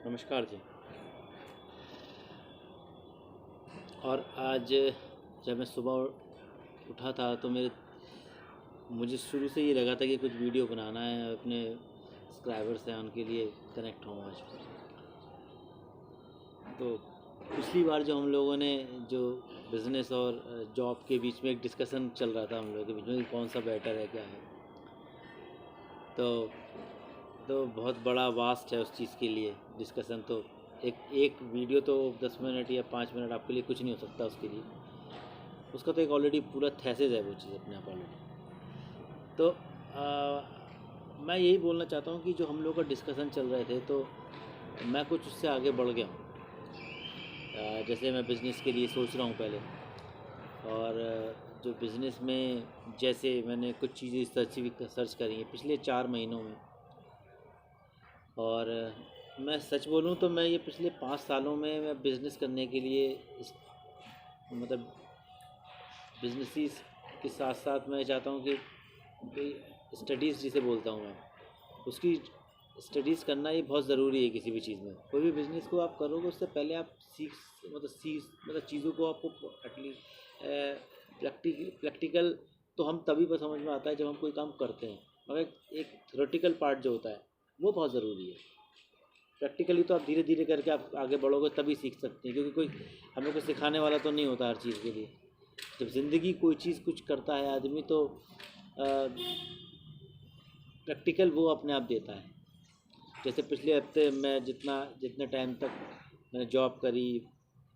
नमस्कार जी। और आज जब मैं सुबह उठा था तो मुझे शुरू से ये लगा था कि कुछ वीडियो बनाना है, अपने सब्सक्राइबर्स हैं उनके लिए कनेक्ट हूँ आज। तो पिछली बार जो हम लोगों ने जो बिज़नेस और जॉब के बीच में एक डिस्कशन चल रहा था हम लोगों के बीच में कि कौन सा बेटर है क्या है, तो बहुत बड़ा वास्ट है उस चीज़ के लिए डिस्कशन। तो एक वीडियो तो 10 मिनट या 5 मिनट आपके लिए कुछ नहीं हो सकता उसके लिए, उसका तो एक ऑलरेडी पूरा थेसिस है वो चीज़ अपने आप ऑलरेडी। तो मैं यही बोलना चाहता हूँ कि जो हम लोग का डिस्कशन चल रहे थे तो मैं कुछ उससे आगे बढ़ गया हूँ। जैसे मैं बिज़नेस के लिए सोच रहा हूँ पहले, और जो बिज़नेस में जैसे मैंने कुछ चीज़ें सर्च करी हैं पिछले 4 महीनों में, और मैं सच बोलूँ तो मैं ये पिछले 5 सालों में मैं बिज़नेस करने के लिए मतलब बिजनेस के साथ साथ मैं चाहता हूँ कि स्टडीज़ जिसे बोलता हूँ मैं, उसकी स्टडीज़ करना ये बहुत ज़रूरी है। किसी भी चीज़ में कोई भी बिज़नेस को आप करोगे उससे पहले आप मतलब चीज़ों को आपको प्रैक्टिकल तो हम तभी पर समझ में आता है जब हम कोई काम करते हैं, मगर एक थ्योरेटिकल पार्ट जो होता है वो बहुत ज़रूरी है। प्रैक्टिकली तो आप धीरे धीरे करके आप आगे बढ़ोगे तभी सीख सकते हैं, क्योंकि कोई हम लोग को सिखाने वाला तो नहीं होता हर चीज़ के लिए। जब ज़िंदगी कोई चीज़ कुछ करता है आदमी तो प्रैक्टिकल वो अपने आप देता है। जैसे पिछले हफ्ते मैं जितने टाइम तक मैंने जॉब करी,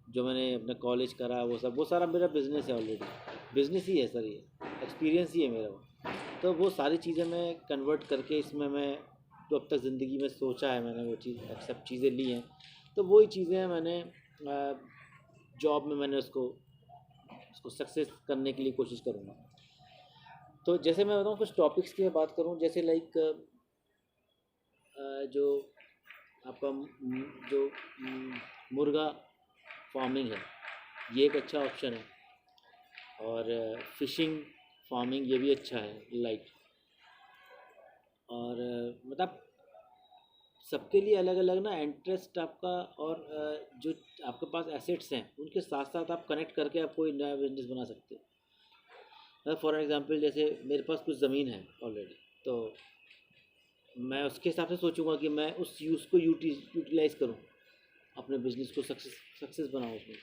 जो मैंने अपना कॉलेज करा, वो सारा मेरा बिज़नेस है ऑलरेडी। बिज़नेस ही है सर, ये एक्सपीरियंस ही है मेरा वो। तो वो सारी चीज़ें मैं कन्वर्ट करके इसमें मैं जो अब तक ज़िंदगी में सोचा है मैंने वो सब चीज़ें ली हैं, तो वही चीज़ें मैंने जॉब में मैंने उसको सक्सेस करने के लिए कोशिश करूँगा। तो जैसे मैं बताऊँ कुछ टॉपिक्स की बात करूँ, जैसे लाइक जो आपका जो मुर्गा फार्मिंग है ये एक अच्छा ऑप्शन है, और फिशिंग फार्मिंग ये भी अच्छा है लाइक। और मतलब सबके लिए अलग अलग ना इंटरेस्ट आपका, और जो आपके पास एसेट्स हैं उनके साथ साथ आप कनेक्ट करके आप कोई नया बिजनेस बना सकते हो। फॉर एग्ज़ाम्पल जैसे मेरे पास कुछ ज़मीन है ऑलरेडी, तो मैं उसके हिसाब से सोचूंगा कि मैं उस यूज़ को यूटिलाइज़ करूं, अपने बिज़नेस को सक्सेस बनाऊं उसमें।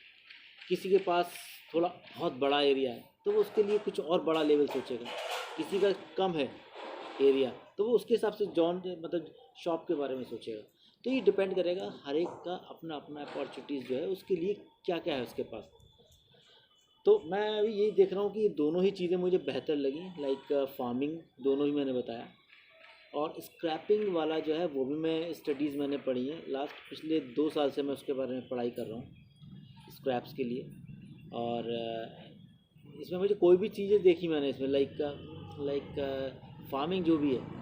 किसी के पास थोड़ा बहुत बड़ा एरिया है तो वो उसके लिए कुछ और बड़ा लेवल सोचेगा, किसी का कम है एरिया तो वो उसके हिसाब से मतलब शॉप के बारे में सोचेगा। तो ये डिपेंड करेगा हर एक का अपना अपना अपॉर्चुनिटीज़ जो है उसके लिए क्या क्या है उसके पास। तो मैं अभी यही देख रहा हूँ कि ये दोनों ही चीज़ें मुझे बेहतर लगी, लाइक फार्मिंग दोनों ही मैंने बताया, और स्क्रैपिंग वाला जो है वो भी मैं स्टडीज़ मैंने पढ़ी है लास्ट पिछले 2 साल से मैं उसके बारे में पढ़ाई कर रहा हूँ स्क्रैप्स के लिए। और इसमें मुझे कोई भी चीज़ें देखी मैंने इसमें लाइक फार्मिंग जो भी है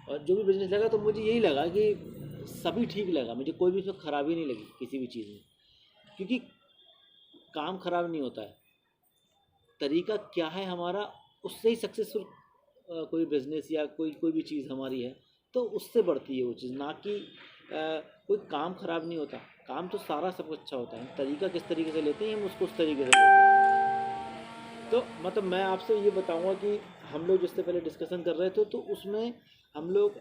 और जो भी बिज़नेस लगा, तो मुझे यही लगा कि सभी ठीक लगा मुझे, कोई भी इसमें ख़राबी नहीं लगी किसी भी चीज़ में, क्योंकि काम ख़राब नहीं होता है, तरीका क्या है हमारा उससे ही सक्सेसफुल कोई बिज़नेस या कोई भी चीज़ हमारी है तो उससे बढ़ती है वो चीज़, ना कि कोई काम ख़राब नहीं होता। काम तो सारा सब अच्छा होता है, तरीका किस तरीके से लेते हैं हम उसको उस तरीके से लेते हैं। तो मतलब मैं आपसे ये बताऊंगा कि हम लोग जिससे पहले डिस्कशन कर रहे थे तो उसमें हम लोग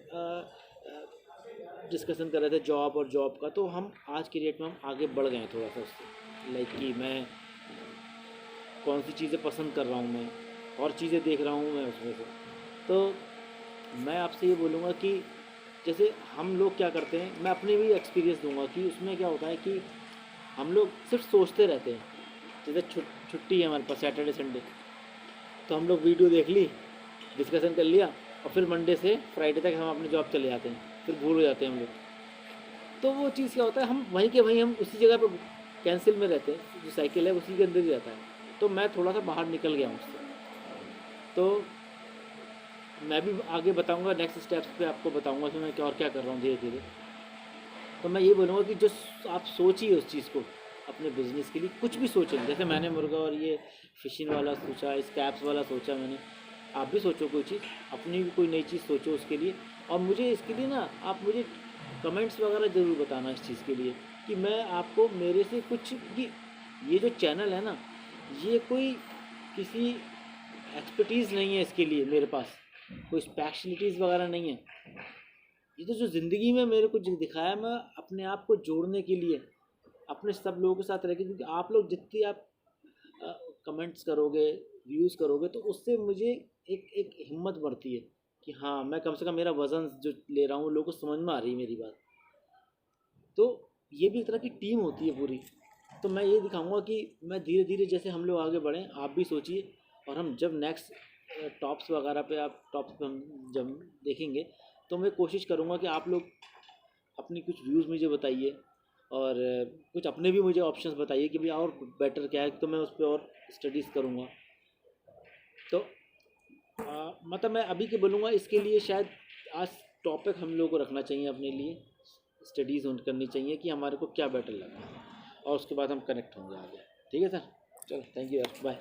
डिस्कशन कर रहे थे जॉब और जॉब का, तो हम आज की डेट में हम आगे बढ़ गए हैं थोड़ा सा उससे, लाइक कि मैं कौन सी चीज़ें पसंद कर रहा हूँ मैं और चीज़ें देख रहा हूँ मैं उसमें से। तो मैं आपसे ये बोलूँगा कि जैसे हम लोग क्या करते हैं, मैं अपने भी एक्सपीरियंस दूंगा कि उसमें क्या होता है कि हम लोग सिर्फ सोचते रहते हैं। जैसे छुट्टी है हमारे पास सैटरडे संडे, तो हम लोग वीडियो देख ली, डिस्कशन कर लिया, और फिर मंडे से फ्राइडे तक हम अपनी जॉब चले जाते हैं, फिर भूल हो जाते हैं हम लोग। तो वो चीज़ क्या होता है, हम वहीं के वहीं हम उसी जगह पर कैंसिल में रहते हैं, जो साइकिल है उसी के अंदर ही रहता है। तो मैं थोड़ा सा बाहर निकल गया हूँ उससे, तो मैं भी आगे बताऊंगा नेक्स्ट स्टेप्स पे, आपको बताऊंगा कि मैं क्या और क्या कर रहा हूँ धीरे धीरे। तो मैं ये बोलूँगा कि जो आप सोचिए उस चीज़ को अपने बिज़नेस के लिए, कुछ भी सोचें, जैसे मैंने मुर्गा और ये फिशिंग वाला सोचा, स्कैप्स वाला सोचा मैंने, आप भी सोचो कोई चीज़, अपनी भी कोई नई चीज़ सोचो उसके लिए। और मुझे इसके लिए ना आप मुझे कमेंट्स वगैरह ज़रूर बताना इस चीज़ के लिए कि मैं आपको मेरे से कुछ कि ये जो चैनल है ना, ये कोई किसी एक्सपर्टीज़ नहीं है इसके लिए मेरे पास, कोई स्पेशलिटीज़ वगैरह नहीं है। ये तो जो ज़िंदगी में मेरे को जो दिखाया, मैं अपने आप को जोड़ने के लिए अपने सब लोगों के साथ रह के, क्योंकि आप लोग जितनी आप कमेंट्स करोगे, व्यूज़ करोगे, तो उससे मुझे एक एक हिम्मत बढ़ती है कि हाँ, मैं कम से कम मेरा वज़न जो ले रहा हूँ लोगों को समझ में आ रही है मेरी बात। तो ये भी एक तरह की टीम होती है पूरी। तो मैं ये दिखाऊंगा कि मैं धीरे धीरे जैसे हम लोग आगे बढ़ें, आप भी सोचिए। और हम जब नेक्स्ट टॉप्स वगैरह पे, आप टॉप्स पे हम जब देखेंगे, तो मैं कोशिश करूँगा कि आप लोग अपनी कुछ व्यूज़ मुझे बताइए, और कुछ अपने भी मुझे ऑप्शंस बताइए कि भाई और बेटर क्या है, तो मैं उस पर और स्टडीज़ करूँगा। तो मतलब मैं अभी के बोलूँगा, इसके लिए शायद आज टॉपिक हम लोग को रखना चाहिए अपने लिए, स्टडीज़ करनी चाहिए कि हमारे को क्या बेटर लगा, और उसके बाद हम कनेक्ट होंगे आगे। ठीक है सर, चलो, थैंक यू यार, बाय।